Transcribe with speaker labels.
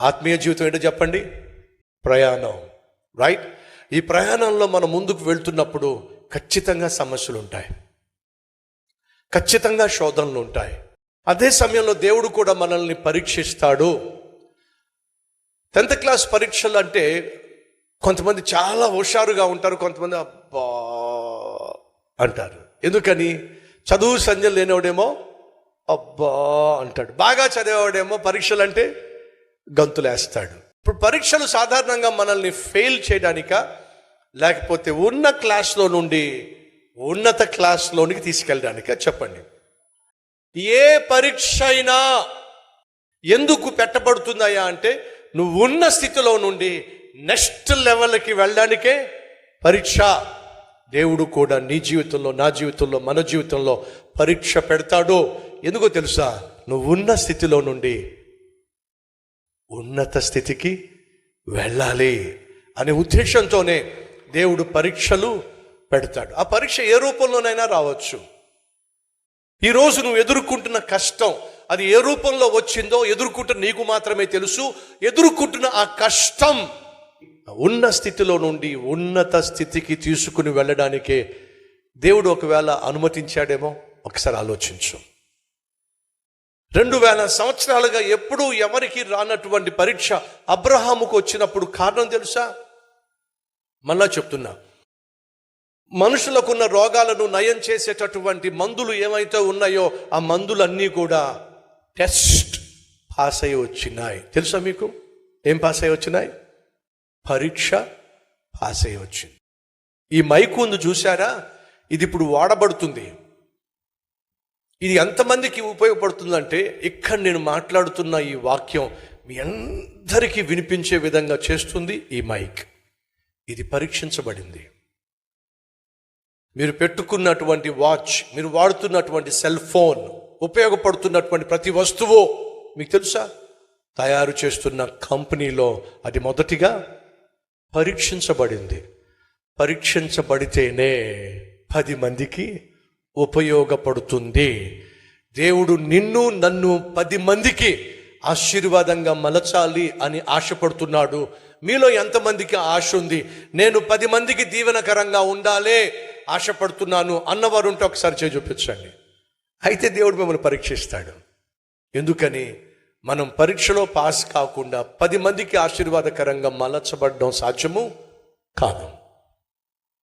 Speaker 1: ఆత్మీయ జీవితం ఏంటో చెప్పండి? ప్రయాణం. రైట్? ఈ ప్రయాణంలో మనం ముందుకు వెళ్తున్నప్పుడు ఖచ్చితంగా సమస్యలు ఉంటాయి, ఖచ్చితంగా శోధనలు ఉంటాయి. అదే సమయంలో దేవుడు కూడా మనల్ని పరీక్షిస్తాడు. 10th క్లాస్ పరీక్షలు అంటే కొంతమంది చాలా హుషారుగా ఉంటారు, కొంతమంది అబ్బా అంటారు. ఎందుకని? చదువు సంజలు లేనివాడేమో అబ్బా అంటాడు, బాగా చదివేవాడేమో పరీక్షలు అంటే గంతులేస్తాడు. ఇప్పుడు పరీక్షలు సాధారణంగా మనల్ని ఫెయిల్ చేయడానిక, లేకపోతే ఉన్న క్లాస్లో నుండి ఉన్నత క్లాస్లోనికి తీసుకెళ్ళడానిక? చెప్పండి. ఏ పరీక్ష అయినా ఎందుకు పెట్టబడుతుందయ్యా అంటే, నువ్వు ఉన్న స్థితిలో నుండి నెక్స్ట్ లెవెల్కి వెళ్ళడానికే పరీక్ష. దేవుడు కూడా నీ జీవితంలో, నా జీవితంలో, మన జీవితంలో పరీక్ష పెడతాడు. ఎందుకో తెలుసా? నువ్వు ఉన్న స్థితిలో నుండి ఉన్నత స్థితికి వెళ్ళాలి అనే ఉద్దేశంతోనే దేవుడు పరీక్షలు పెడతాడు. ఆ పరీక్ష ఏ రూపంలోనైనా రావచ్చు. ఈరోజు నువ్వు ఎదుర్కొంటున్న కష్టం అది ఏ రూపంలో వచ్చిందో ఎదుర్కొంటున్న నీకు మాత్రమే తెలుసు. ఎదుర్కొంటున్న ఆ కష్టం ఉన్న స్థితిలో నుండి ఉన్నత స్థితికి తీసుకుని వెళ్ళడానికే దేవుడు ఒకవేళ అనుమతించాడేమో. ఒకసారి ఆలోచించు. 2000 సంవత్సరాలుగా ఎప్పుడూ ఎవరికి రానటువంటి పరీక్ష అబ్రహాముకు వచ్చినప్పుడు కారణం తెలుసా? మళ్ళా చెప్తున్నా, మనుషులకున్న రోగాలను నయం చేసేటటువంటి మందులు ఏమైతే ఉన్నాయో ఆ మందులన్నీ కూడా టెస్ట్ పాస్ అయ్యి వచ్చినాయి. తెలుసా మీకు? ఏం పాస్ అయ్యి వచ్చినాయి? పరీక్ష పాస్ అయ్యి వచ్చింది. ఈ మైకు ఉంది చూసారా? ఇది ఇప్పుడు వాడబడుతుంది. ఇది ఎంతమందికి ఉపయోగపడుతుందంటే, ఇక్కడ నేను మాట్లాడుతున్న ఈ వాక్యం మీ అందరికీ వినిపించే విధంగా చేస్తుంది ఈ మైక్. ఇది పరీక్షించబడింది. మీరు పెట్టుకున్నటువంటి వాచ్, మీరు వాడుతున్నటువంటి సెల్ ఫోన్, ఉపయోగపడుతున్నటువంటి ప్రతి వస్తువు మీకు తెలుసా? తయారు చేస్తున్న కంపెనీలో అది మొదటిగా పరీక్షించబడింది. పరీక్షించబడితేనే 10 మందికి ఉపయోగపడుతుంది. దేవుడు నిన్ను నన్ను 10 మందికి ఆశీర్వాదంగా మలచాలి అని ఆశపడుతున్నాడు. మీలో ఎంతమందికి ఆశ ఉంది? నేను 10 మందికి దీవెనకరంగా ఉండాలే ఆశపడుతున్నాను అన్నవారు ఉంటే ఒకసారి చేయి చూపించండి. అయితే దేవుడు మిమ్మల్ని పరీక్షిస్తాడు. ఎందుకని? మనం పరీక్షలో పాస్ కాకుండా 10 మందికి ఆశీర్వాదకరంగా మలచబడడం సాధ్యము కాదు.